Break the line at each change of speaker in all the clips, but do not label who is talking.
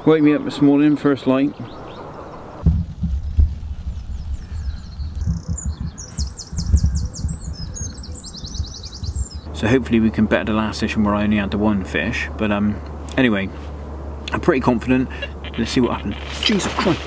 Woke me up this morning, first light. So hopefully we can better the last session where I only had the one fish. But anyway, I'm pretty confident. Let's see what happens. Jesus Christ!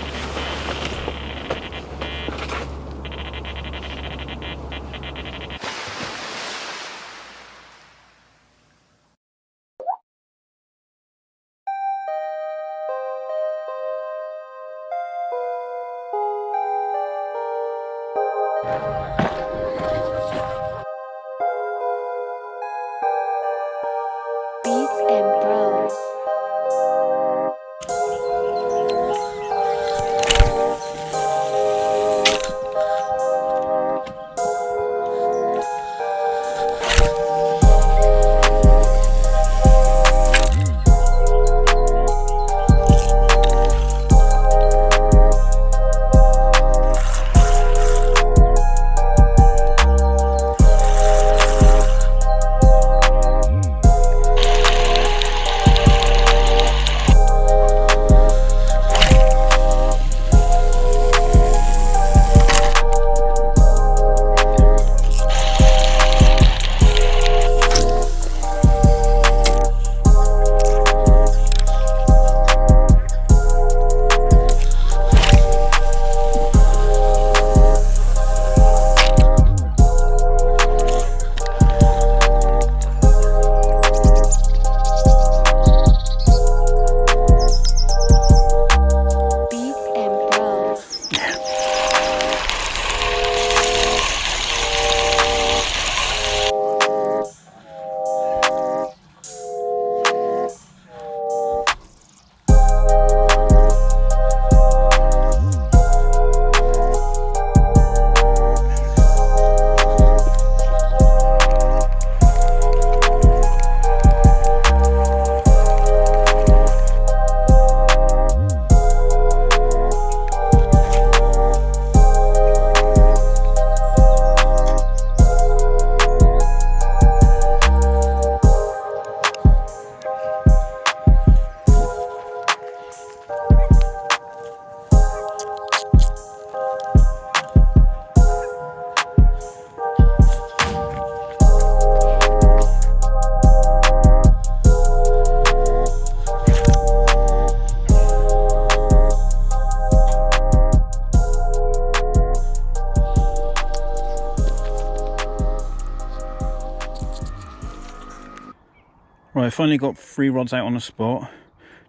Right, I finally got 3 rods out on the spot,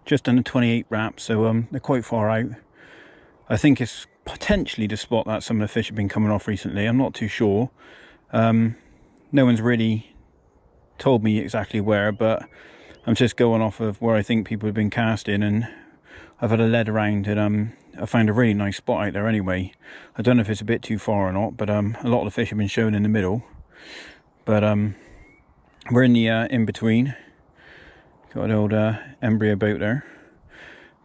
just under 28 wraps, so they're quite far out. I think it's potentially the spot that some of the fish have been coming off recently. I'm not too sure. No one's really told me exactly where, but I'm just going off of where I think people have been casting, and I've had a lead around and I found a really nice spot out there anyway. I don't know if it's a bit too far or not, but a lot of the fish have been shown in the middle. But we're in the in-between. Got an old EMBRYO boat there.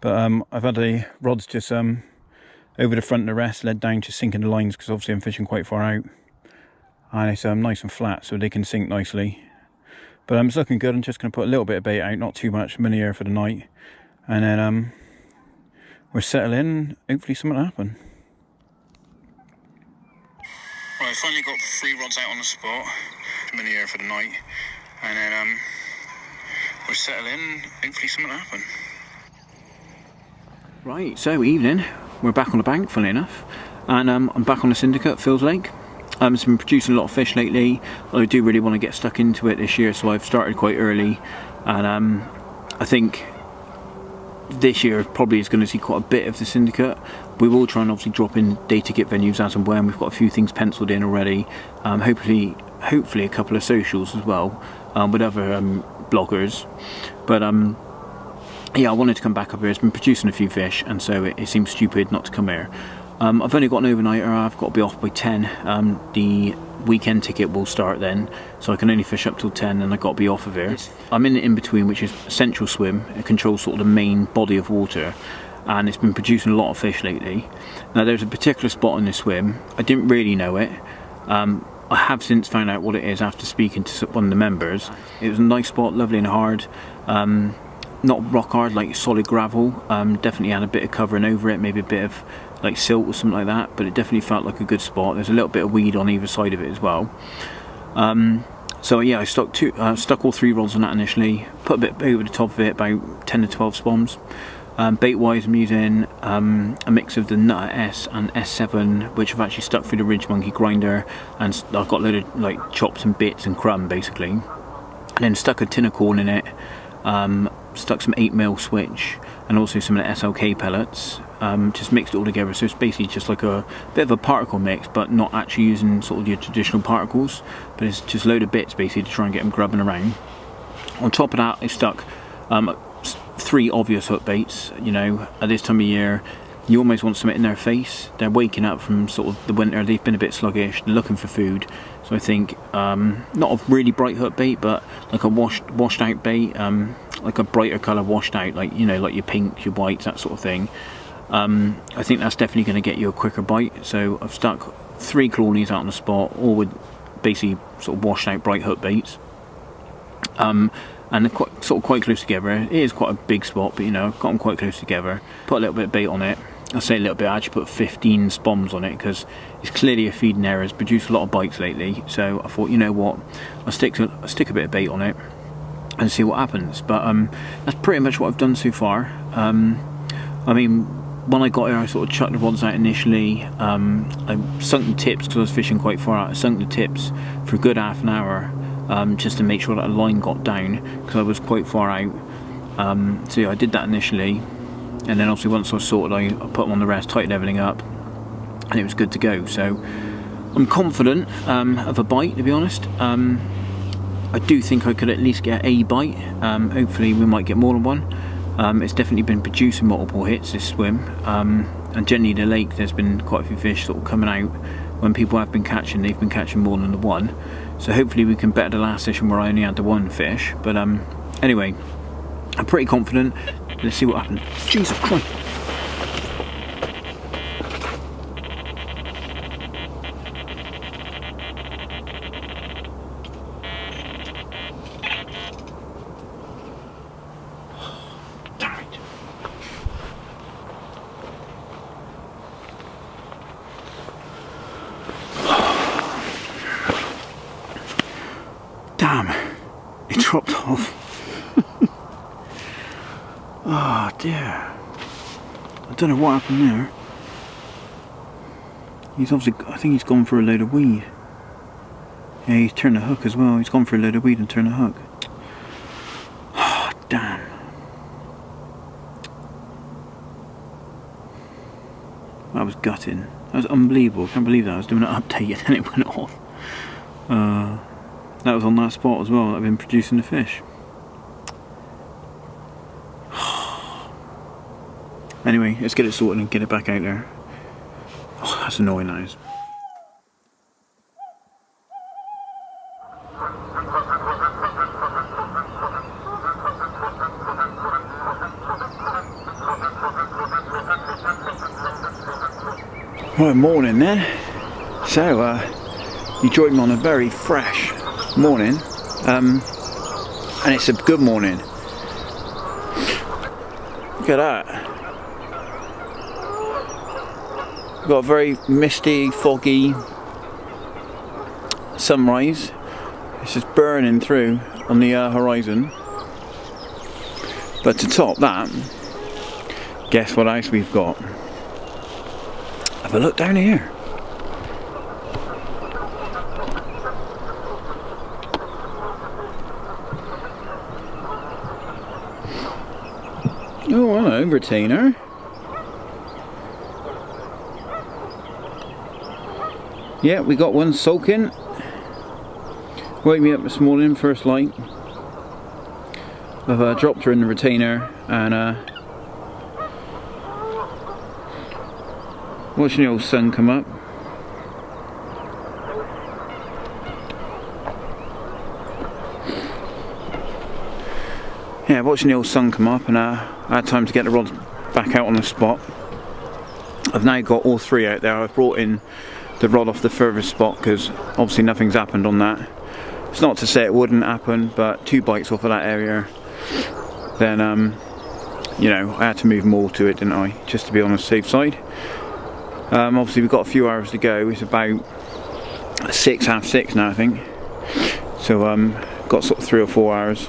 But I've had the rods just over the front of the rest, led down, just sinking the lines, because obviously I'm fishing quite far out. And it's nice and flat, so they can sink nicely. But it's looking good. I'm just going to put a little bit of bait out, not too much, mini air for the night. And then we'll settle in, hopefully something will happen. Right, I finally got 3 rods out on the spot, mini air for the night. And then we'll settle in, hopefully something will happen. Right, so evening, we're back on the bank, funnily enough, and I'm back on the syndicate, Phil's Lake. It's been producing a lot of fish lately. I do really want to get stuck into it this year, so I've started quite early, and I think this year probably is going to see quite a bit of the syndicate. We will try and obviously drop in day ticket venues as and when. We've got a few things penciled in already. Hopefully a couple of socials as well with other bloggers. But yeah, I wanted to come back up here. It's been producing a few fish, and so it seems stupid not to come here. I've only got an overnighter. I've got to be off by 10. The weekend ticket will start then, so I can only fish up till 10, and I've got to be off of here. I'm in the in-between, which is a central swim. It controls sort of the main body of water, and it's been producing a lot of fish lately. Now there's a particular spot in this swim. I didn't really know it. I have since found out what it is after speaking to one of the members. It was a nice spot, lovely and hard. not rock hard, like solid gravel. Definitely had a bit of covering over it, maybe a bit of like silt or something like that, but it definitely felt like a good spot. There's a little bit of weed on either side of it as well. So yeah, I stuck all 3 rods on that initially, put a bit over the top of it, about 10 to 12 spoms. Bait wise, I'm using a mix of the Nutter S and S7, which I've actually stuck through the Ridge Monkey grinder, and I've got a load of like chops and bits and crumb basically, and then stuck a tin of corn in it, stuck some 8mm switch and also some of the SLK pellets, just mixed it all together. So it's basically just like a bit of a particle mix, but not actually using sort of your traditional particles, but it's just a load of bits basically to try and get them grubbing around. On top of that, I stuck 3 obvious hook baits. You know, at this time of year you almost want something in their face. They're waking up from sort of the winter, they've been a bit sluggish, they're looking for food. So I think not a really bright hook bait, but like a washed out bait, like a brighter colour washed out, like, you know, like your pinks, your whites, that sort of thing. I think that's definitely going to get you a quicker bite. So I've stuck 3 colonies out on the spot, all with basically sort of washed out bright hook baits. And they're quite close together. It is quite a big spot, but you know, I've got them quite close together. Put a little bit of bait on it. I say a little bit, I actually put 15 spoms on it because it's clearly a feeding area. It's produced a lot of bites lately, so I thought, you know what, I'll stick a bit of bait on it and see what happens. But that's pretty much what I've done so far. I mean, when I got here, I sort of chucked the rods out initially. I sunk the tips because I was fishing quite far out. I sunk the tips for a good half an hour, just to make sure that a line got down because I was quite far out. So yeah, I did that initially, and then obviously once I was sorted, I put them on the rest, tightened everything up, and it was good to go. So I'm confident of a bite, to be honest. I do think I could at least get a bite. Hopefully we might get more than one. It's definitely been producing multiple hits this swim, and generally the lake, there's been quite a few fish sort of coming out. When people have been catching, they've been catching more than the one. So hopefully we can better the last session where I only had the 1 fish. But anyway, I'm pretty confident. Let's see what happens. Jesus Christ. Damn it. Damn, it dropped off. Oh dear. I don't know what happened there. He's obviously, I think he's gone for a load of weed. Yeah, he's turned the hook as well. He's gone for a load of weed and turned the hook. Oh, damn. That was gutting. That was unbelievable. I can't believe that. I was doing an update and then it went off. That was on that spot as well that I've been producing the fish. Anyway, let's get it sorted and get it back out there. Oh, that's annoying, that is. Right, morning then. So, you joined me on a very fresh morning, and it's a good morning. Look at that. We've got a very misty, foggy sunrise. It's just burning through on the horizon. But to top that, guess what else we've got? Have a look down here. Oh, hello, retainer. Yeah, we got one sulking. Woke me up this morning, first light. I've dropped her in the retainer and watching the old sun come up. Yeah, watching the old sun come up, and I had time to get the rods back out on the spot. I've now got all 3 out there. I've brought in the rod off the furthest spot because obviously nothing's happened on that. It's not to say it wouldn't happen, but 2 bites off of that area then you know, I had to move more to it, didn't I, just to be on the safe side. Obviously we've got a few hours to go. It's about 6, half 6 now, I think. So got sort of 3 or 4 hours,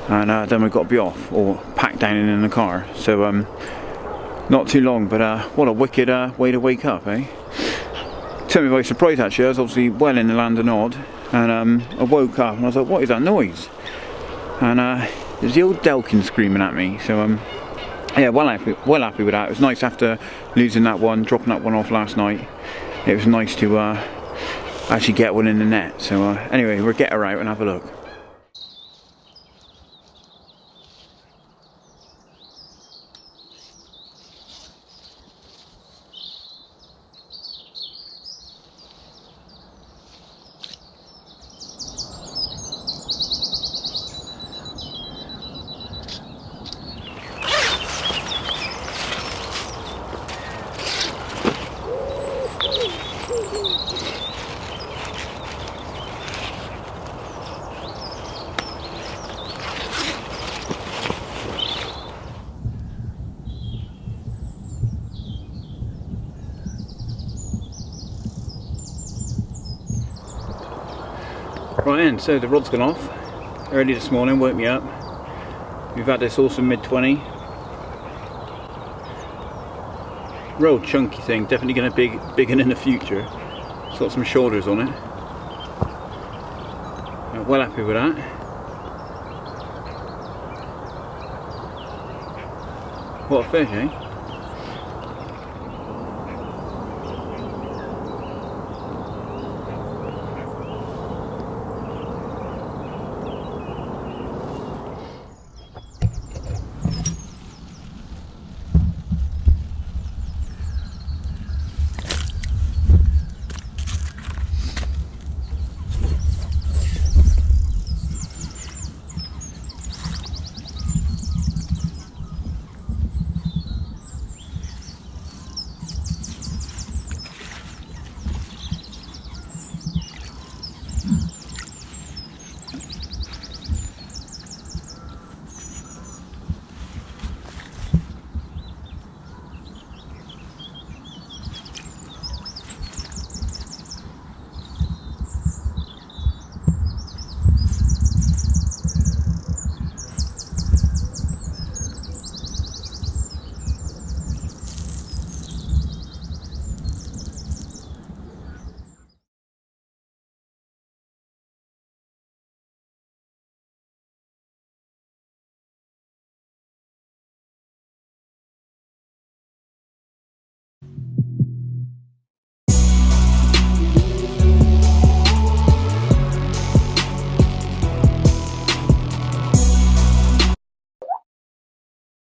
and then we've got to be off or packed down in the car. So not too long, but what a wicked way to wake up, eh? Took me by surprise actually. I was obviously well in the land of Nod, and I woke up and I was like, what is that noise? And there's the old Delkin screaming at me. So yeah, well happy with that. It was nice after losing that one, dropping that one off last night. It was nice to actually get one in the net. So anyway, we'll get her out and have a look. Right then, so the rod's gone off early this morning, woke me up. We've had this awesome mid-20. Real chunky thing, definitely going to be bigger in the future. It's got some shoulders on it. Well happy with that. What a fish, eh?